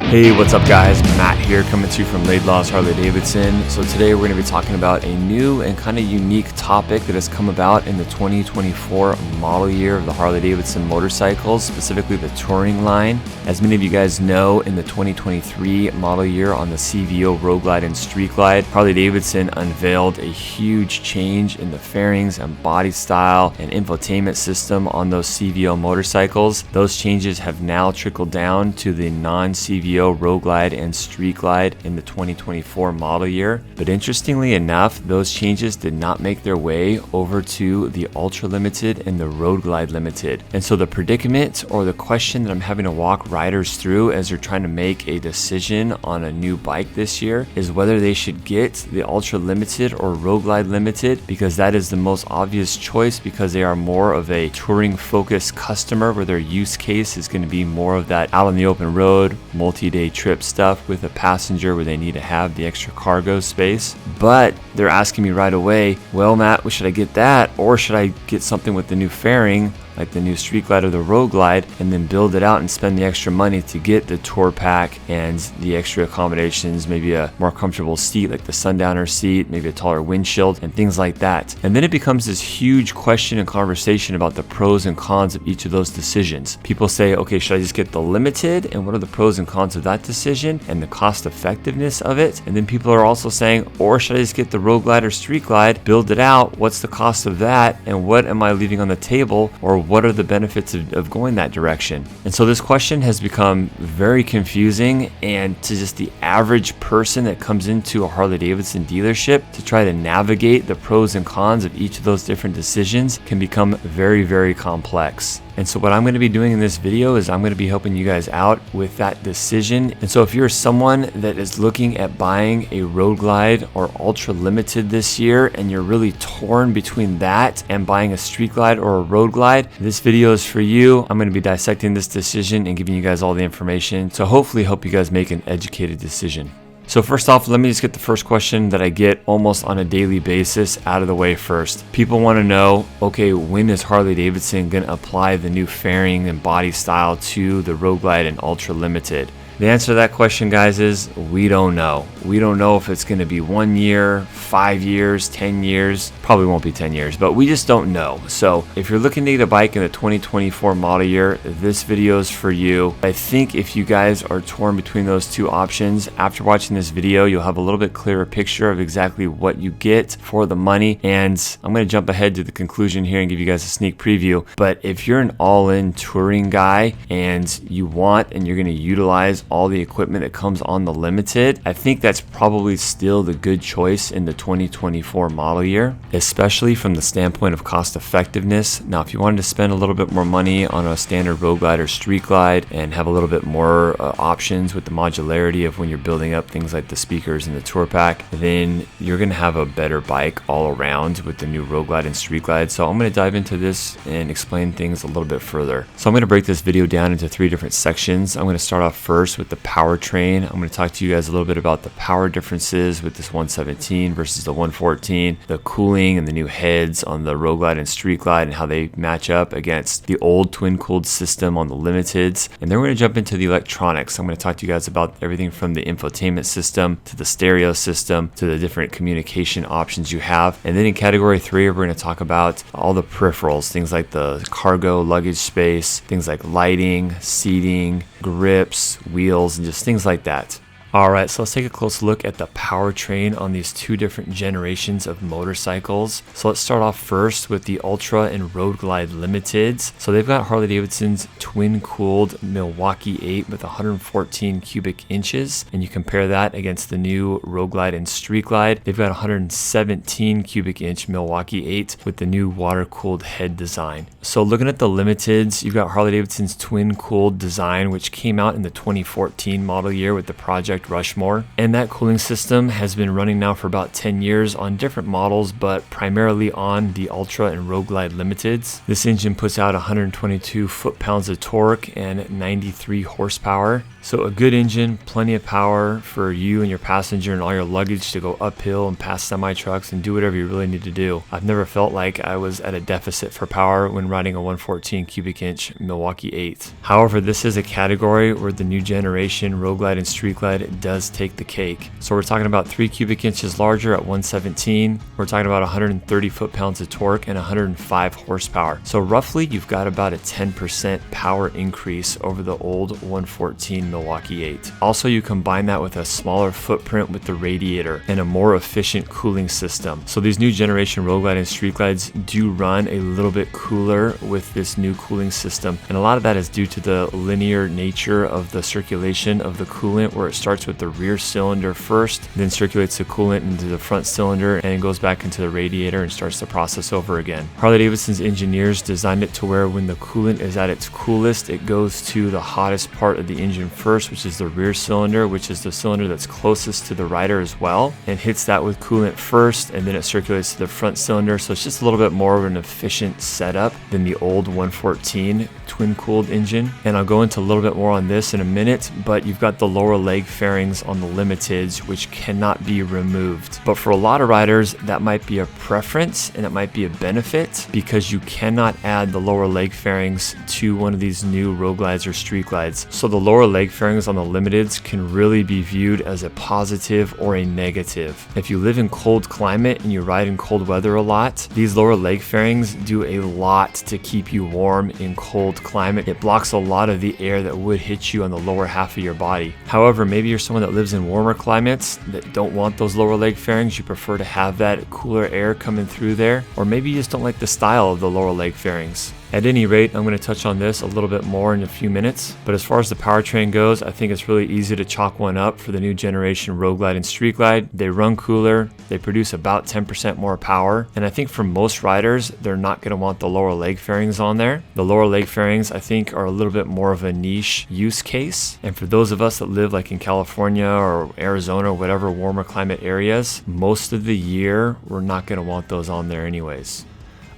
Hey, what's up guys? Matt here coming to you from Laidlaw's Harley-Davidson. So today we're going to be talking about a new and kind of unique topic that has come about in the 2024 model year of the Harley-Davidson motorcycles, specifically the touring line. As many of you guys know, in the 2023 model year on the CVO Road Glide and Street Glide, Harley-Davidson unveiled a huge change in the fairings and body style and infotainment system on those CVO motorcycles. Those changes have now trickled down to the non-CVO Road Glide and Street Glide in the 2024 model year. But interestingly enough, those changes did not make their way over to the Ultra Limited and the Road Glide Limited. And so the predicament or the question that I'm having to walk riders through as they're trying to make a decision on a new bike this year is whether they should get the Ultra Limited or Road Glide Limited, because that is the most obvious choice because they are more of a touring focused customer where their use case is going to be more of that out on the open road, multi-day trip stuff with a passenger where they need to have the extra cargo space. But they're asking me right away, well Matt, should I get that or should I get something with the new fairing like the new Street Glide or the Road Glide and then build it out and spend the extra money to get the tour pack and the extra accommodations, maybe a more comfortable seat like the sundowner seat, maybe a taller windshield and things like that. And then it becomes this huge question and conversation about the pros and cons of each of those decisions. People say, okay, should I just get the Limited and what are the pros and cons of that decision and the cost effectiveness of it? And then people are also saying, or should I just get the Road Glide or Street Glide, build it out, what's the cost of that and what am I leaving on the table, or what are the benefits of going that direction? And so this question has become very confusing, and to just the average person that comes into a Harley-Davidson dealership to try to navigate the pros and cons of each of those different decisions can become very, very complex. And so what I'm going to be doing in this video is I'm going to be helping you guys out with that decision. And so if you're someone that is looking at buying a Road Glide or Ultra Limited this year and you're really torn between that and buying a Street Glide or a Road Glide, this video is for you. I'm going to be dissecting this decision and giving you guys all the information to hopefully help you guys make an educated decision. So first off, let me just get the first question that I get almost on a daily basis out of the way first. People want to know, okay, when is Harley-Davidson going to apply the new fairing and body style to the Road Glide and Ultra Limited? The answer to that question, guys, is we don't know. We don't know if it's going to be 1 year, 5 years, 10 years. Probably won't be 10 years, but we just don't know. So if you're looking to get a bike in the 2024 model year, this video is for you. I think if you guys are torn between those two options, after watching this video, you'll have a little bit clearer picture of exactly what you get for the money. And I'm going to jump ahead to the conclusion here and give you guys a sneak preview. But if you're an all-in touring guy and you want and you're going to utilize all the equipment that comes on the Limited, I think that's probably still the good choice in the 2024 model year, especially from the standpoint of cost effectiveness. Now, if you wanted to spend a little bit more money on a standard Road Glide or Street Glide and have a little bit more options with the modularity of when you're building up things like the speakers and the tour pack, then you're going to have a better bike all around with the new Road Glide and Street Glide. So I'm going to dive into this and explain things a little bit further. So I'm going to break this video down into 3 different sections. I'm going to start off first with the Powertrain. I'm going to talk to you guys a little bit about the power differences with this 117 versus the 114, the cooling and the new heads on the Road Glide and Street Glide and how they match up against the old twin-cooled system on the Limiteds. And then we're going to jump into the electronics. I'm going to talk to you guys about everything from the infotainment system to the stereo system to the different communication options you have. And then in category 3, we're going to talk about all the peripherals, things like the cargo luggage space, things like lighting, seating, grips, wheels, and just things like that. Alright, so let's take a close look at the powertrain on these 2 different generations of motorcycles. So let's start off first with the Ultra and Road Glide Limiteds. So they've got Harley-Davidson's twin-cooled Milwaukee 8 with 114 cubic inches. And you compare that against the new Road Glide and Street Glide. They've got 117 cubic inch Milwaukee 8 with the new water-cooled head design. So looking at the Limiteds, you've got Harley-Davidson's twin-cooled design, which came out in the 2014 model year with the Project Project Rushmore. And that cooling system has been running now for about 10 years on different models, but primarily on the Ultra and Road Glide Limiteds. This engine puts out 122 foot-pounds of torque and 93 horsepower. So a good engine, plenty of power for you and your passenger and all your luggage to go uphill and past semi-trucks and do whatever you really need to do. I've never felt like I was at a deficit for power when riding a 114 cubic inch Milwaukee 8. However, this is a category where the new generation Road Glide and Street Glide does take the cake. So we're talking about 3 cubic inches larger at 117. We're talking about 130 foot-pounds of torque and 105 horsepower. So roughly you've got about a 10% power increase over the old 114 Milwaukee 8. Also, you combine that with a smaller footprint with the radiator and a more efficient cooling system. So these new generation Road Glide and Street Glides do run a little bit cooler with this new cooling system. And a lot of that is due to the linear nature of the circulation of the coolant, where it starts with the rear cylinder first, then circulates the coolant into the front cylinder and it goes back into the radiator and starts the process over again. Harley-Davidson's engineers designed it to where when the coolant is at its coolest, it goes to the hottest part of the engine first, which is the rear cylinder, which is the cylinder that's closest to the rider as well, and hits that with coolant first, and then it circulates to the front cylinder. So it's just a little bit more of an efficient setup than the old 114 twin-cooled engine. And I'll go into a little bit more on this in a minute, but you've got the lower leg fairings on the Limiteds, which cannot be removed. But for a lot of riders, that might be a preference and it might be a benefit, because you cannot add the lower leg fairings to one of these new Road Glides or Street Glides. So the lower leg fairings on the Limiteds can really be viewed as a positive or a negative. If you live in cold climate and you ride in cold weather a lot, these lower leg fairings do a lot to keep you warm in cold climate. It blocks a lot of the air that would hit you on the lower half of your body. However, maybe you're someone that lives in warmer climates that don't want those lower leg fairings. You prefer to have that cooler air coming through there, or maybe you just don't like the style of the lower leg fairings. At any rate, I'm going to touch on this a little bit more in a few minutes, but as far as the powertrain goes, I think it's really easy to chalk one up for the new generation Road Glide and Street Glide. They run cooler, they produce about 10% more power, and I think for most riders, they're not going to want the lower leg fairings on there. The lower leg fairings, I think, are a little bit more of a niche use case, and for those of us that live like in California or Arizona or whatever warmer climate areas, most of the year, we're not going to want those on there anyways.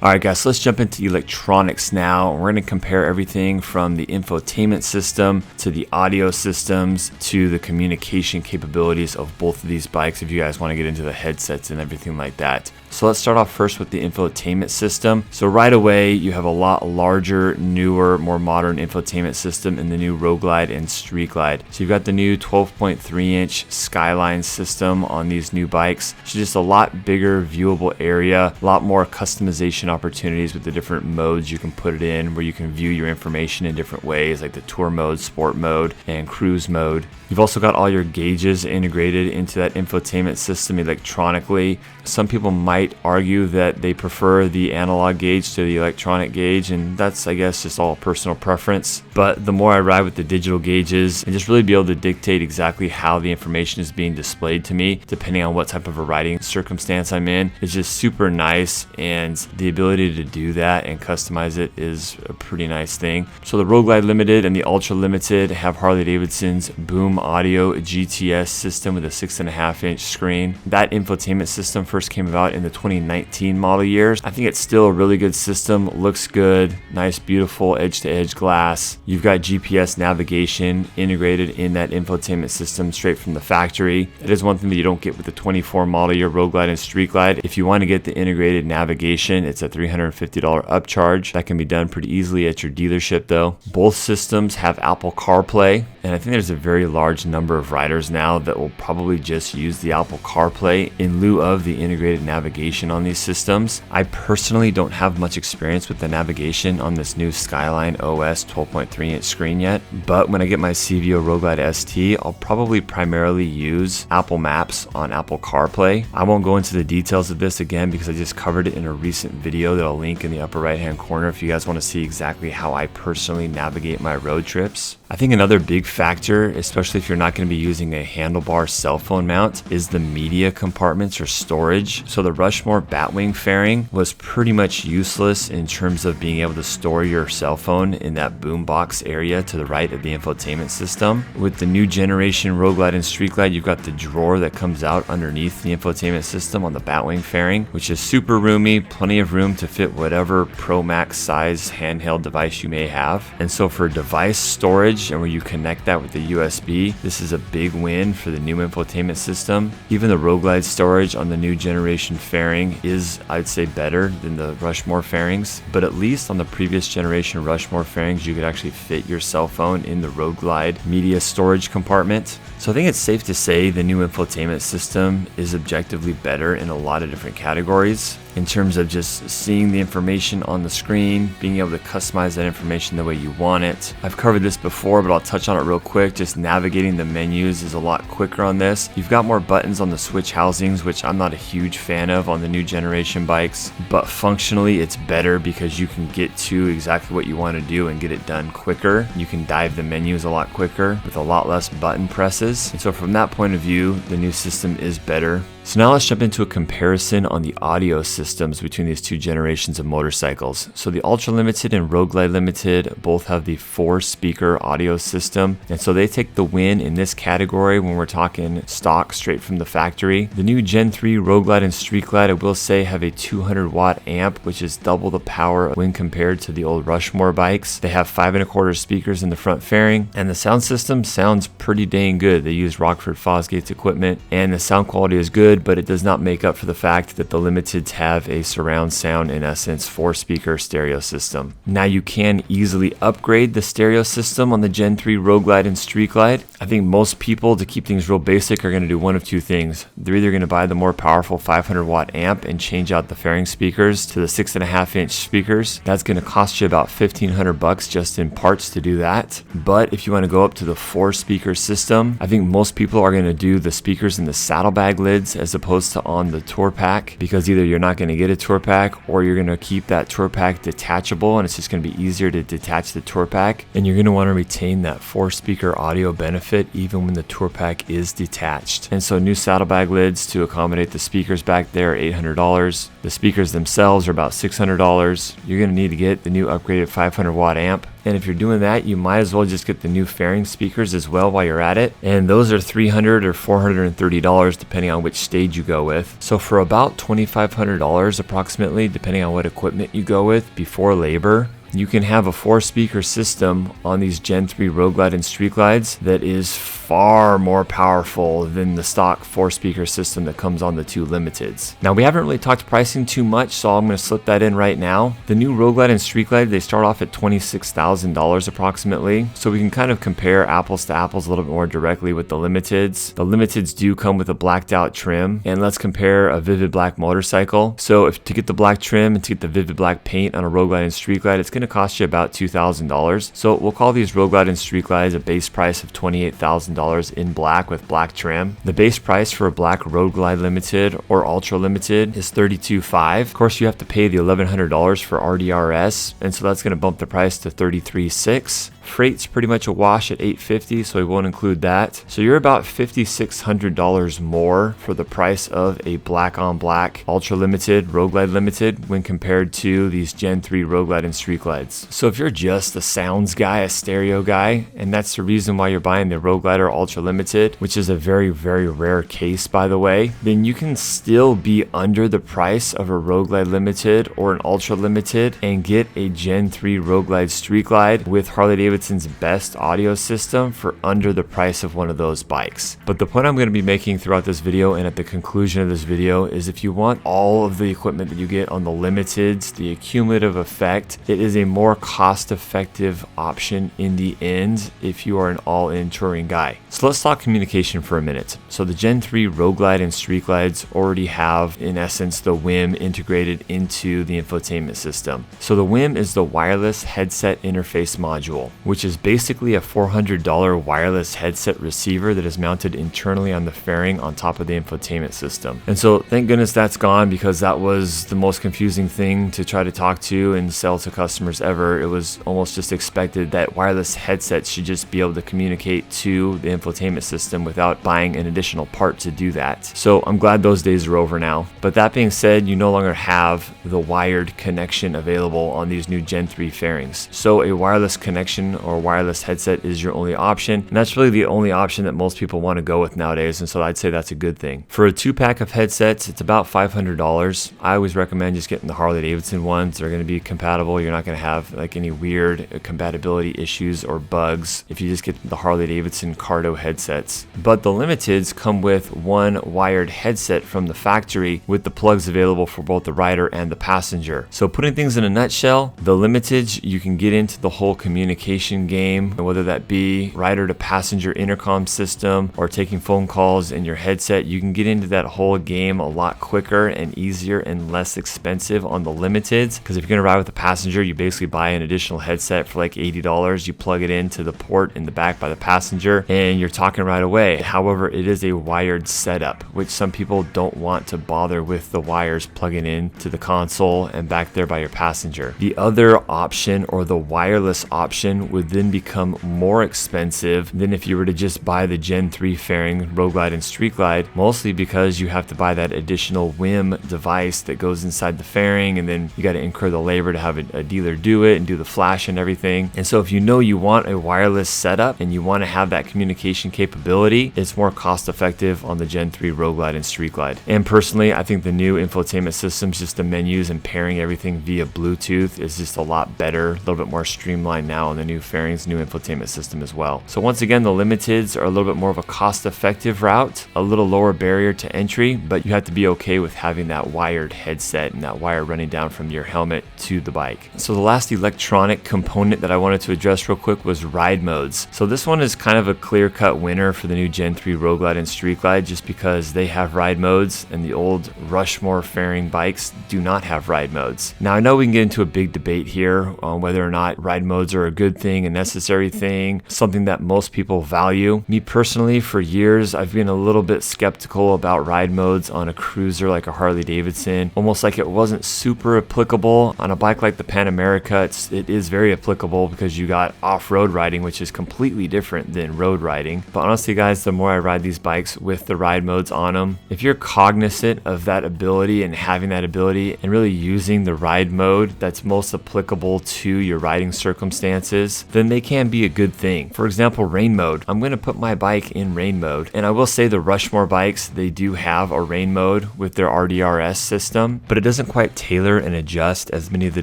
Alright guys, so let's jump into electronics now. We're going to compare everything from the infotainment system to the audio systems to the communication capabilities of both of these bikes if you guys want to get into the headsets and everything like that. So let's start off first with the infotainment system. So right away, you have a lot larger, newer, more modern infotainment system in the new Road Glide and Street Glide. So you've got the new 12.3-inch Skyline system on these new bikes. So just a lot bigger viewable area, a lot more customization opportunities with the different modes you can put it in, where you can view your information in different ways, like the tour mode, sport mode, and cruise mode. You've also got all your gauges integrated into that infotainment system electronically. Some people might argue that they prefer the analog gauge to the electronic gauge, and that's, I guess, just all personal preference. But the more I ride with the digital gauges and just really be able to dictate exactly how the information is being displayed to me, depending on what type of a riding circumstance I'm in, is just super nice, and the ability to do that and customize it is a pretty nice thing. So the Road Glide Limited and the Ultra Limited have Harley-Davidson's Boom Audio GTS system with a 6.5-inch screen. That infotainment system first came about in the 2019 model years. I think it's still a really good system, looks good, nice beautiful edge-to-edge glass. You've got GPS navigation integrated in that infotainment system straight from the factory. It is one thing that you don't get with the 24 model year Road Glide and Street Glide. If you want to get the integrated navigation, it's a $350 upcharge. That can be done pretty easily at your dealership though. Both systems have Apple CarPlay, and I think there's a very large number of riders now that will probably just use the Apple CarPlay in lieu of the integrated navigation on these systems. I personally don't have much experience with the navigation on this new Skyline OS 12.3-inch screen yet, but when I get my CVO Road Glide ST, I'll probably primarily use Apple Maps on Apple CarPlay. I won't go into the details of this again because I just covered it in a recent video video that I'll link in the upper right hand corner if you guys want to see exactly how I personally navigate my road trips. I think another big factor, especially if you're not going to be using a handlebar cell phone mount, is the media compartments or storage. So the Rushmore Batwing fairing was pretty much useless in terms of being able to store your cell phone in that boombox area to the right of the infotainment system. With the new generation Road Glide and Street Glide, you've got the drawer that comes out underneath the infotainment system on the Batwing fairing, which is super roomy, plenty of room to fit whatever Pro Max size handheld device you may have. And so for device storage and where you connect that with the USB, this is a big win for the new infotainment system. Even the Road Glide storage on the new generation fairing is, I'd say, better than the Rushmore fairings, but at least on the previous generation Rushmore fairings, you could actually fit your cell phone in the Road Glide media storage compartment. So I think it's safe to say the new infotainment system is objectively better in a lot of different categories. In terms of just seeing the information on the screen, being able to customize that information the way you want it. I've covered this before, but I'll touch on it real quick. Just navigating the menus is a lot quicker on this. You've got more buttons on the switch housings, which I'm not a huge fan of on the new generation bikes, but functionally it's better because you can get to exactly what you want to do and get it done quicker. You can dive the menus a lot quicker with a lot less button presses. And so from that point of view, the new system is better. So now let's jump into a comparison on the audio systems between these two generations of motorcycles. So the Ultra Limited and Road Glide Limited both have the 4-speaker audio system, and so they take the win in this category when we're talking stock straight from the factory. The new Gen 3 Road Glide and Street Glide, I will say, have a 200 watt amp, which is double the power when compared to the old Rushmore bikes. They have 5.25 speakers in the front fairing, and the sound system sounds pretty dang good. They use Rockford Fosgate's equipment, and the sound quality is good, but it does not make up for the fact that the Limiteds have a surround sound, in essence, 4-speaker stereo system. Now you can easily upgrade the stereo system on the Gen 3 Road Glide and Street Glide. I think most people, to keep things real basic, are going to do one of two things. They're either going to buy the more powerful 500 watt amp and change out the fairing speakers to the 6.5 inch speakers. That's going to cost you about $1,500 just in parts to do that. But if you want to go up to the 4-speaker system, I think most people are going to do the speakers in the saddlebag lids as opposed to on the tour pack, because either you're not going to get a tour pack or you're going to keep that tour pack detachable, and it's just going to be easier to detach the tour pack, and you're going to want to retain that 4-speaker audio benefit even when the tour pack is detached. And so new saddlebag lids to accommodate the speakers back there are $800. The speakers themselves are about $600. You're going to need to get the new upgraded 500 watt amp. And if you're doing that, you might as well just get the new fairing speakers as well while you're at it. And those are $300 or $430 depending on which stage you go with. So for about $2,500 approximately, depending on what equipment you go with before labor, you can have a 4-speaker system on these Gen 3 Road Glide and Street Glides that is far more powerful than the stock 4-speaker system that comes on the two Limiteds. Now, we haven't really talked pricing too much, so I'm going to slip that in right now. The new Road Glide and Street Glide, they start off at $26,000 approximately, so we can kind of compare apples to apples a little bit more directly with the Limiteds. The Limiteds do come with a blacked out trim, and let's compare a Vivid Black motorcycle. So if to get the black trim and to get the Vivid Black paint on a Road Glide and Street Glide, it's going to cost you about $2,000. So we'll call these Road Glide and Street Glides a base price of $28,000 in black with black trim. The base price for a black Road Glide Limited or Ultra Limited is $32,500. Of course, you have to pay the $1,100 for RDRS, and so that's going to bump the price to $33,600. Freight's pretty much a wash at $850, so we won't include that. So you're about $5,600 more for the price of a black on black Ultra Limited Road Glide Limited when compared to these Gen 3 Road Glide and Street Glides. So if you're just a sounds guy, a stereo guy, and that's the reason why you're buying the Road Glide or Ultra Limited, which is a very, very rare case by the way, then you can still be under the price of a Road Glide Limited or an Ultra Limited and get a Gen 3 Road Glide Street Glide with Harley-Davidson's best audio system for under the price of one of those bikes. But the point I'm going to be making throughout this video and at the conclusion of this video is if you want all of the equipment that you get on the Limiteds, the accumulative effect, it is a more cost-effective option in the end if you are an all-in touring guy. So let's talk communication for a minute. So the Gen 3 Road Glide and Street Glides already have, in essence, the WIM integrated into the infotainment system. So the WIM is the wireless headset interface module. which is basically a $400 wireless headset receiver that is mounted internally on the fairing on top of the infotainment system. And so thank goodness that's gone, because that was the most confusing thing to try to talk to and sell to customers ever. It was almost just expected that wireless headsets should just be able to communicate to the infotainment system without buying an additional part to do that. So I'm glad those days are over now. But that being said, you no longer have the wired connection available on these new Gen 3 fairings. So a wireless connection or wireless headset is your only option. And that's really the only option that most people want to go with nowadays. And so I'd say that's a good thing. For a 2-pack of headsets, it's about $500. I always recommend just getting the Harley-Davidson ones. They're going to be compatible. You're not going to have like any weird compatibility issues or bugs if you just get the Harley-Davidson Cardo headsets. But the Limiteds come with one wired headset from the factory with the plugs available for both the rider and the passenger. So putting things in a nutshell, the Limiteds, you can get into the whole communication game, whether that be rider to passenger intercom system or taking phone calls in your headset. You can get into that whole game a lot quicker and easier and less expensive on the Limiteds, because if you're going to ride with a passenger, you basically buy an additional headset for like $80. You plug it into the port in the back by the passenger and you're talking right away. However, it is a wired setup, which some people don't want to bother with the wires plugging in to the console and back there by your passenger. The other option, or the wireless option, would then become more expensive than if you were to just buy the Gen 3 fairing, Road Glide and Street Glide, mostly because you have to buy that additional WIM device that goes inside the fairing, and then you got to incur the labor to have a dealer do it and do the flash and everything. And so if you know you want a wireless setup and you want to have that communication capability, it's more cost effective on the Gen 3 Road Glide and Street Glide. And personally, I think the new infotainment systems, just the menus and pairing everything via Bluetooth, is just a lot better, a little bit more streamlined now on the new fairings, new infotainment system as well. So once again, the Limiteds are a little bit more of a cost-effective route, a little lower barrier to entry, but you have to be okay with having that wired headset and that wire running down from your helmet to the bike. So the last electronic component that I wanted to address real quick was ride modes. So this one is kind of a clear-cut winner for the new Gen 3 Road Glide and Street Glide, just because they have ride modes and the old Rushmore fairing bikes do not have ride modes. Now I know we can get into a big debate here on whether or not ride modes are a good thing, a necessary thing, something that most people value. Me personally, for years, I've been a little bit skeptical about ride modes on a cruiser like a Harley-Davidson, almost like it wasn't super applicable. On a bike like the Pan America, it is very applicable because you got off-road riding, which is completely different than road riding. But honestly, guys, the more I ride these bikes with the ride modes on them, if you're cognizant of that ability and having that ability and really using the ride mode that's most applicable to your riding circumstances, then they can be a good thing. For example, rain mode. I'm going to put my bike in rain mode, and I will say the Rushmore bikes, they do have a rain mode with their RDRS system, but it doesn't quite tailor and adjust as many of the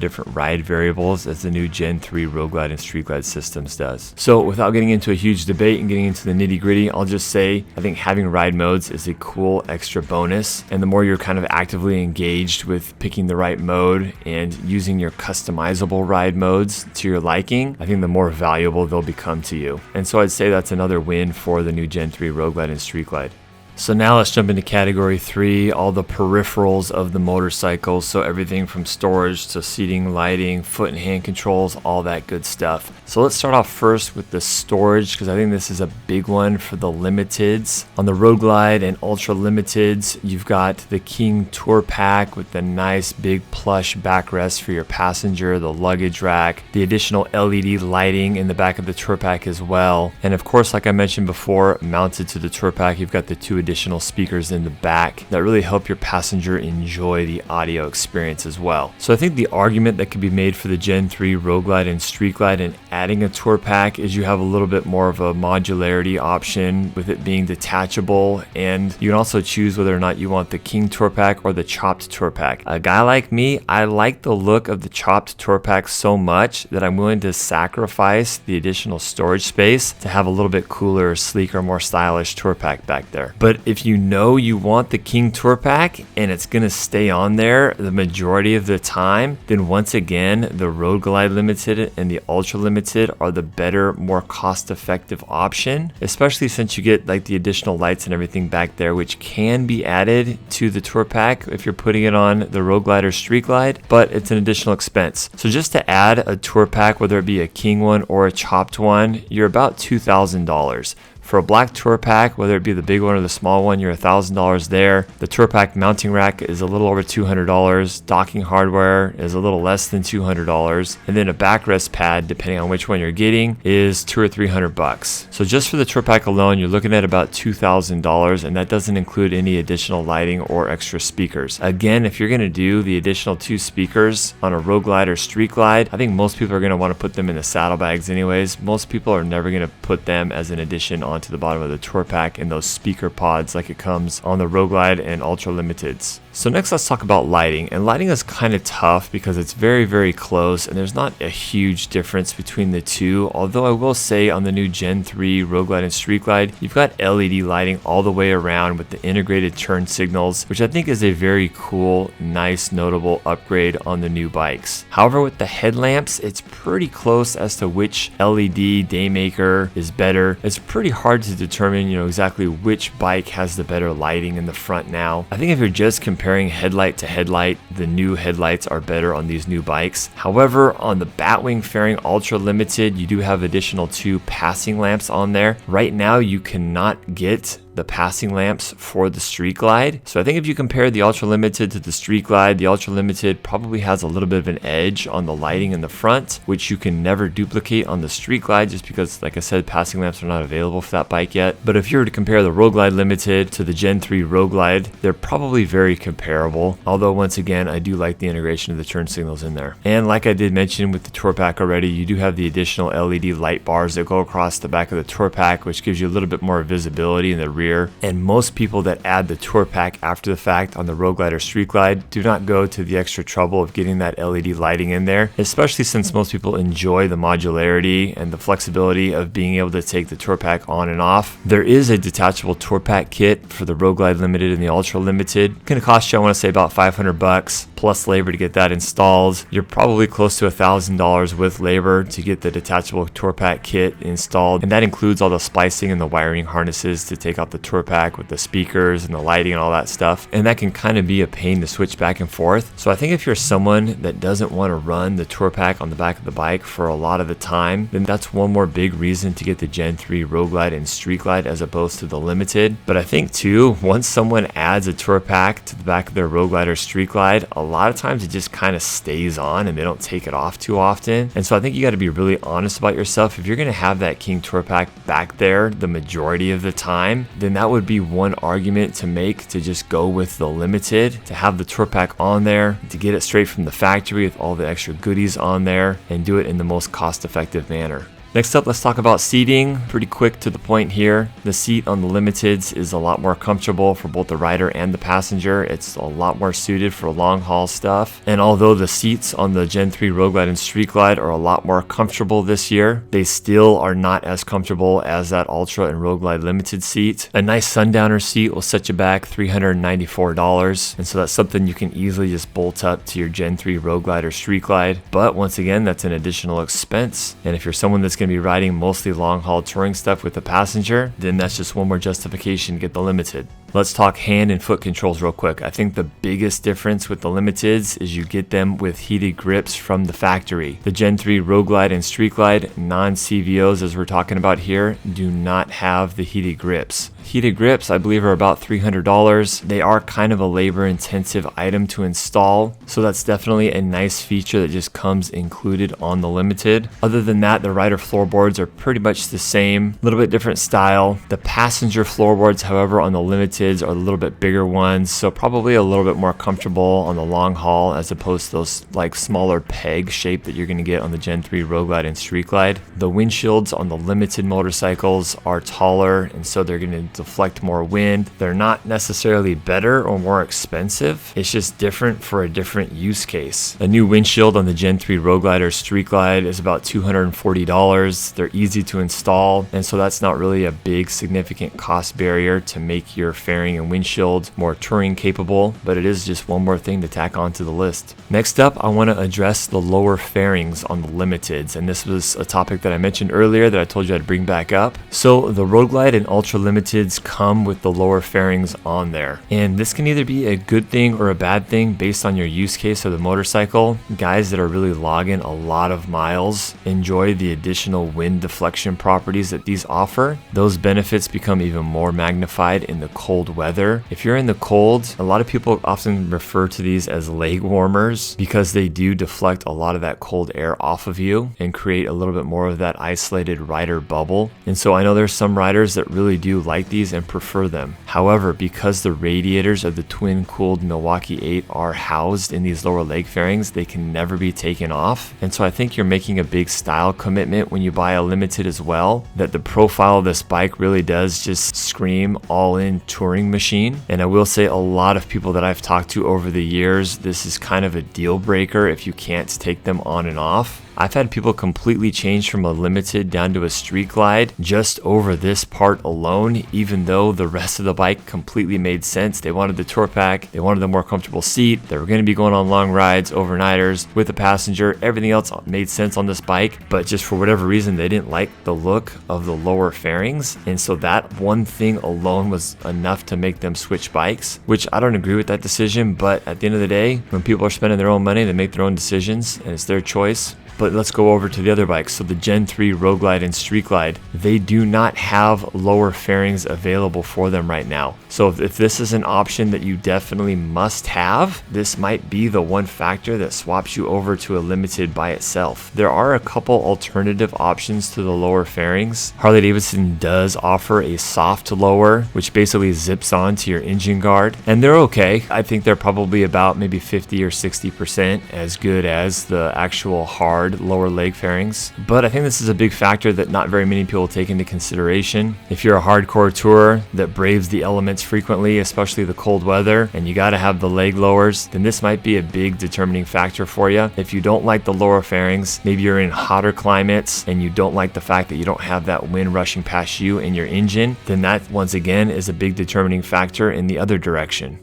different ride variables as the new Gen 3 Road Glide and Street Glide systems does. So without getting into a huge debate and getting into the nitty gritty, I'll just say I think having ride modes is a cool extra bonus, and the more you're kind of actively engaged with picking the right mode and using your customizable ride modes to your liking, I think the more valuable they'll become to you. And so I'd say that's another win for the new Gen 3 Road Glide and Street Glide. So now let's jump into category 3, all the peripherals of the motorcycle. So everything from storage to seating, lighting, foot and hand controls, all that good stuff. So let's start off first with the storage, because I think this is a big one for the Limiteds. On the Road Glide and Ultra Limiteds, you've got the King Tour Pack with the nice big plush backrest for your passenger, the luggage rack, the additional LED lighting in the back of the Tour Pack as well. And of course, like I mentioned before, mounted to the Tour Pack, you've got the 2 additional speakers in the back that really help your passenger enjoy the audio experience as well. So I think the argument that could be made for the Gen 3 Road Glide and Street Glide and adding a Tour Pack is you have a little bit more of a modularity option with it being detachable, and you can also choose whether or not you want the King Tour Pack or the Chopped Tour Pack. A guy like me, I like the look of the Chopped Tour Pack so much that I'm willing to sacrifice the additional storage space to have a little bit cooler, sleeker, more stylish Tour Pack back there. But But if you know you want the King Tour Pack and it's going to stay on there the majority of the time, then once again, the Road Glide Limited and the Ultra Limited are the better, more cost-effective option, especially since you get like the additional lights and everything back there, which can be added to the Tour Pack if you're putting it on the Road Glide or Street Glide, but it's an additional expense. So just to add a Tour Pack, whether it be a King one or a chopped one, you're about $2,000. For a black Tour Pack, whether it be the big one or the small one, you're $1,000 there. The Tour Pack mounting rack is a little over $200. Docking hardware is a little less than $200. And then a backrest pad, depending on which one you're getting, is $200 or $300. So just for the Tour Pack alone, you're looking at about $2,000, and that doesn't include any additional lighting or extra speakers. Again, if you're gonna do the additional 2 speakers on a Road Glide or Street Glide, I think most people are gonna wanna put them in the saddlebags anyways. Most people are never gonna put them as an addition on to the bottom of the Tour Pack in those speaker pods like it comes on the Road Glide and Ultra Limiteds. So next let's talk about lighting, and lighting is kind of tough because it's very close and there's not a huge difference between the two, although I will say on the new Gen 3 Road Glide and Street Glide, you've got LED lighting all the way around with the integrated turn signals, which I think is a very cool, nice, notable upgrade on the new bikes. However, with the headlamps, it's pretty close as to which LED daymaker is better. It's pretty hard to determine, exactly which bike has the better lighting in the front now. I think if you're just comparing headlight to headlight, the new headlights are better on these new bikes. However, on the Batwing Fairing Ultra Limited, you do have additional 2 passing lamps on there. Right now, you cannot get the passing lamps for the Street Glide. So I think if you compare the Ultra Limited to the Street Glide, the Ultra Limited probably has a little bit of an edge on the lighting in the front, which you can never duplicate on the Street Glide just because, like I said, passing lamps are not available for that bike yet. But if you were to compare the Road Glide Limited to the Gen 3 Road Glide, they're probably very comparable. Although once again, I do like the integration of the turn signals in there. And like I did mention with the Tour Pack already, you do have the additional LED light bars that go across the back of the Tour Pack, which gives you a little bit more visibility in the rear. And most people that add the Tour Pack after the fact on the Road Glide or Street Glide do not go to the extra trouble of getting that LED lighting in there, especially since most people enjoy the modularity and the flexibility of being able to take the Tour Pack on and off. There is a detachable Tour Pack kit for the Road Glide Limited and the Ultra Limited. It's going to cost you, I want to say, about $500 plus labor to get that installed. You're probably close to $1,000 with labor to get the detachable Tour Pack kit installed, and that includes all the splicing and the wiring harnesses to take out the Tour Pack with the speakers and the lighting and all that stuff, and that can kind of be a pain to switch back and forth. So I think if you're someone that doesn't want to run the Tour Pack on the back of the bike for a lot of the time, then that's one more big reason to get the Gen 3 Road Glide and Street Glide as opposed to the Limited. But I think too, once someone adds a Tour Pack to the back of their Road Glide or Street Glide, a lot of times it just kind of stays on and they don't take it off too often. And so I think you got to be really honest about yourself. If you're going to have that King Tour Pack back there the majority of the time, then that would be one argument to make to just go with the Limited, to have the Tour Pack on there, to get it straight from the factory with all the extra goodies on there and do it in the most cost-effective manner. Next up, let's talk about seating. Pretty quick to the point here. The seat on the Limiteds is a lot more comfortable for both the rider and the passenger. It's a lot more suited for long haul stuff. And although the seats on the Gen 3 Road Glide and Street Glide are a lot more comfortable this year, they still are not as comfortable as that Ultra and Road Glide Limited seat. A nice sundowner seat will set you back $394. And so that's something you can easily just bolt up to your Gen 3 Road Glide or Street Glide. But once again, that's an additional expense. And if you're someone that's going to be riding mostly long haul touring stuff with a passenger, then that's just one more justification to get the Limited. Let's talk hand and foot controls real quick. I think the biggest difference with the Limiteds is you get them with heated grips from the factory. The Gen 3 Road Glide and Street Glide non-CVOs, as we're talking about here, do not have the heated grips. Heated grips, I believe, are about $300. They are kind of a labor-intensive item to install, so that's definitely a nice feature that just comes included on the Limited. Other than that, the rider floorboards are pretty much the same, a little bit different style. The passenger floorboards, however, on the Limiteds are a little bit bigger ones, so probably a little bit more comfortable on the long haul as opposed to those like smaller peg shape that you're going to get on the Gen 3 Road Glide and Street Glide. The windshields on the Limited motorcycles are taller, and so they're going to can deflect more wind. They're not necessarily better or more expensive. It's just different for a different use case. A new windshield on the Gen 3 Road Glide or Street Glide is about $240. They're easy to install, and so that's not really a big significant cost barrier to make your fairing and windshield more touring capable, but it is just one more thing to tack onto the list. Next up, I want to address the lower fairings on the Limiteds, and this was a topic that I mentioned earlier that I told you I'd bring back up. So the Road Glide and Ultra Limiteds come with the lower fairings on there, and this can either be a good thing or a bad thing based on your use case of the motorcycle. Guys that are really logging a lot of miles enjoy the additional wind deflection properties that these offer. Those benefits become even more magnified in the cold weather. If you're in the cold, a lot of people often refer to these as leg warmers because they do deflect a lot of that cold air off of you and create a little bit more of that isolated rider bubble. And so I know there's some riders that really do like these and prefer them. However, because the radiators of the twin cooled Milwaukee 8 are housed in these lower leg fairings, they can never be taken off. And so I think you're making a big style commitment when you buy a Limited as well, that the profile of this bike really does just scream all-in touring machine. And I will say a lot of people that I've talked to over the years, this is kind of a deal breaker if you can't take them on and off. I've had people completely change from a Limited down to a Street Glide just over this part alone, even though the rest of the bike completely made sense. They wanted the tour pack, they wanted the more comfortable seat, they were going to be going on long rides, overnighters with a passenger, everything else made sense on this bike, but just for whatever reason they didn't like the look of the lower fairings, and so that one thing alone was enough to make them switch bikes, which I don't agree with that decision. But at the end of the day, when people are spending their own money, they make their own decisions and it's their choice. But let's go over to the other bikes. So the Gen 3 Road Glide and Street Glide, they do not have lower fairings available for them right now. So if this is an option that you definitely must have, this might be the one factor that swaps you over to a Limited by itself. There are a couple alternative options to the lower fairings. Harley-Davidson does offer a soft lower, which basically zips onto your engine guard, and they're okay. I think they're probably about maybe 50 or 60% as good as the actual hard lower leg fairings. But I think this is a big factor that not very many people take into consideration. If you're a hardcore tourer that braves the elements frequently, especially the cold weather, and you got to have the leg lowers, then this might be a big determining factor for you. If you don't like the lower fairings, maybe you're in hotter climates and you don't like the fact that you don't have that wind rushing past you in your engine, then that once again is a big determining factor in the other direction.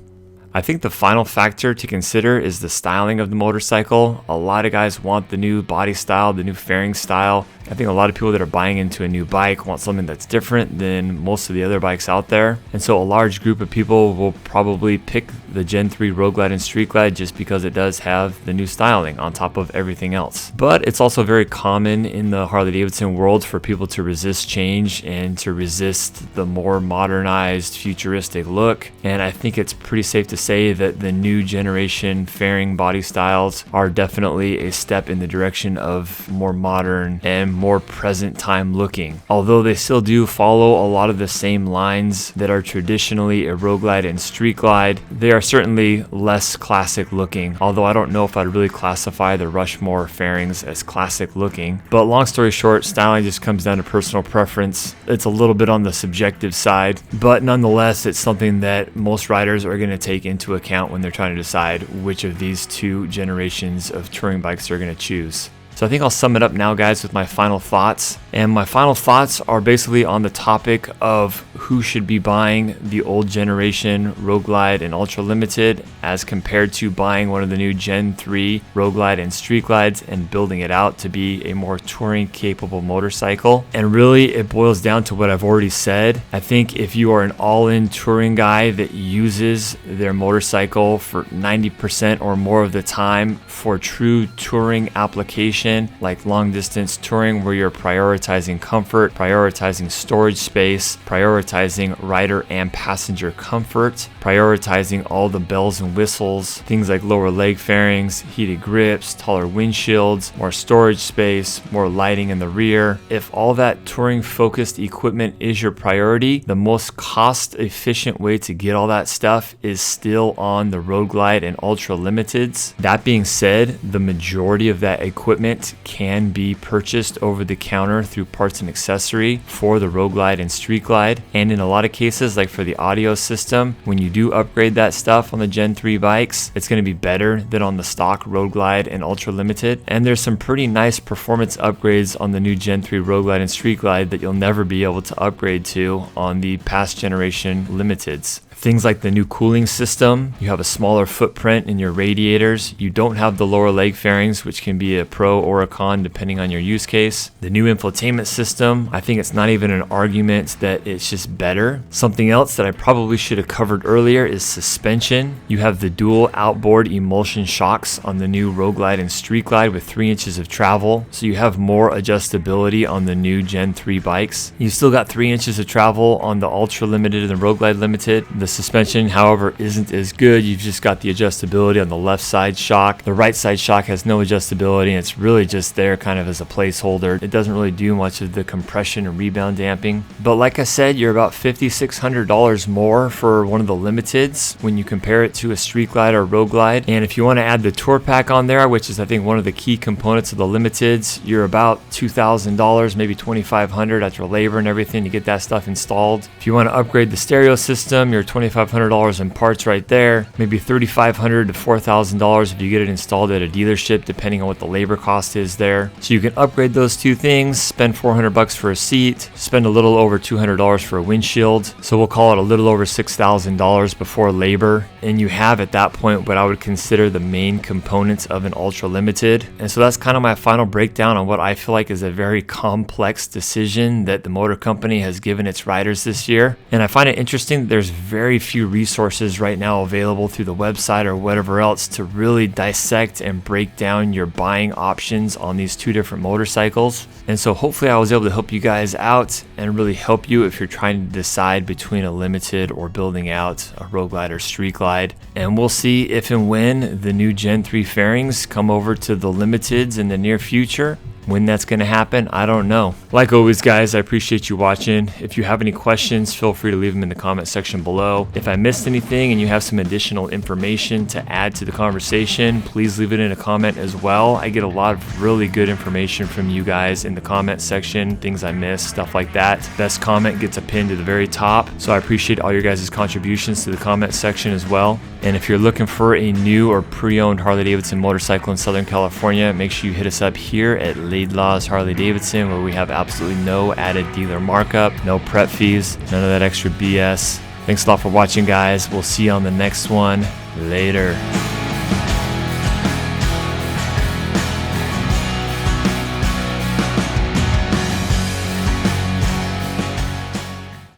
I think the final factor to consider is the styling of the motorcycle. A lot of guys want the new body style, the new fairing style. I think a lot of people that are buying into a new bike want something that's different than most of the other bikes out there. And so a large group of people will probably pick the Gen 3 Road Glide and Street Glide just because it does have the new styling on top of everything else. But it's also very common in the Harley-Davidson world for people to resist change and to resist the more modernized, futuristic look. And I think it's pretty safe to say that the new generation fairing body styles are definitely a step in the direction of more modern and more present time looking. Although they still do follow a lot of the same lines that are traditionally a Road Glide and Street Glide, they are certainly less classic looking. Although I don't know if I'd really classify the Rushmore fairings as classic looking. But long story short, styling just comes down to personal preference. It's a little bit on the subjective side, but nonetheless, it's something that most riders are going to take into account when they're trying to decide which of these two generations of touring bikes they're going to choose. So I think I'll sum it up now, guys, with my final thoughts. And my final thoughts are basically on the topic of who should be buying the old generation Road Glide and Ultra Limited as compared to buying one of the new Gen 3 Road Glide and Street Glides and building it out to be a more touring capable motorcycle. And really, it boils down to what I've already said. I think if you are an all-in touring guy that uses their motorcycle for 90% or more of the time for true touring application, like long distance touring where you're prioritizing comfort, prioritizing storage space, prioritizing rider and passenger comfort, prioritizing all the bells and whistles, things like lower leg fairings, heated grips, taller windshields, more storage space, more lighting in the rear. If all that touring focused equipment is your priority, the most cost efficient way to get all that stuff is still on the Road Glide and Ultra Limiteds. That being said, the majority of that equipment can be purchased over the counter through parts and accessory for the Road Glide and Street Glide. And And in a lot of cases, like for the audio system, when you do upgrade that stuff on the Gen 3 bikes, it's going to be better than on the stock Road Glide and Ultra Limited. And there's some pretty nice performance upgrades on the new Gen 3 Road Glide and Street Glide that you'll never be able to upgrade to on the past generation Limiteds. Things like the new cooling system, you have a smaller footprint in your radiators, you don't have the lower leg fairings, which can be a pro or a con depending on your use case. The new infotainment system, I think it's not even an argument that it's just better. Something else that I probably should have covered earlier is suspension. You have the dual outboard emulsion shocks on the new Road Glide and Street Glide with 3 inches of travel, so you have more adjustability on the new Gen 3 bikes. You still got 3 inches of travel on the Ultra Limited and the Road Glide Limited. The suspension, however, isn't as good. You've just got the adjustability on the left side shock. The right side shock has no adjustability, and it's really just there kind of as a placeholder. It doesn't really do much of the compression and rebound damping. But like I said, you're about $5,600 more for one of the Limiteds when you compare it to a Street Glide or Road Glide. And if you want to add the Tour Pack on there, which is I think one of the key components of the Limiteds, you're about $2,000, maybe $2,500 after labor and everything to get that stuff installed. If you want to upgrade the stereo system, you're $2,500 in parts right there, maybe $3,500 to $4,000 if you get it installed at a dealership, depending on what the labor cost is there. So you can upgrade those two things, spend $400 for a seat, spend a little over $200 for a windshield. So we'll call it a little over $6,000 before labor. And you have at that point what I would consider the main components of an Ultra Limited. And so that's kind of my final breakdown on what I feel like is a very complex decision that the motor company has given its riders this year. And I find it interesting that there's very few resources right now available through the website or whatever else to really dissect and break down your buying options on these two different motorcycles. And so hopefully I was able to help you guys out and really help you if you're trying to decide between a Limited or building out a Road Glide or Street Glide. And we'll see if and when the new Gen 3 fairings come over to the Limiteds in the near future. When that's going to happen, I don't know. Like always, guys, I appreciate you watching. If you have any questions, feel free to leave them in the comment section below. If I missed anything and you have some additional information to add to the conversation, please leave it in a comment as well. I get a lot of really good information from you guys in the comment section, things I missed, stuff like that. Best comment gets a pin to the very top. So I appreciate all your guys' contributions to the comment section as well. And if you're looking for a new or pre-owned Harley-Davidson motorcycle in Southern California, make sure you hit us up here at Laidlaw's Harley-Davidson, where we have absolutely no added dealer markup, no prep fees, none of that extra BS. Thanks a lot for watching, guys. We'll see you on the next one. Later.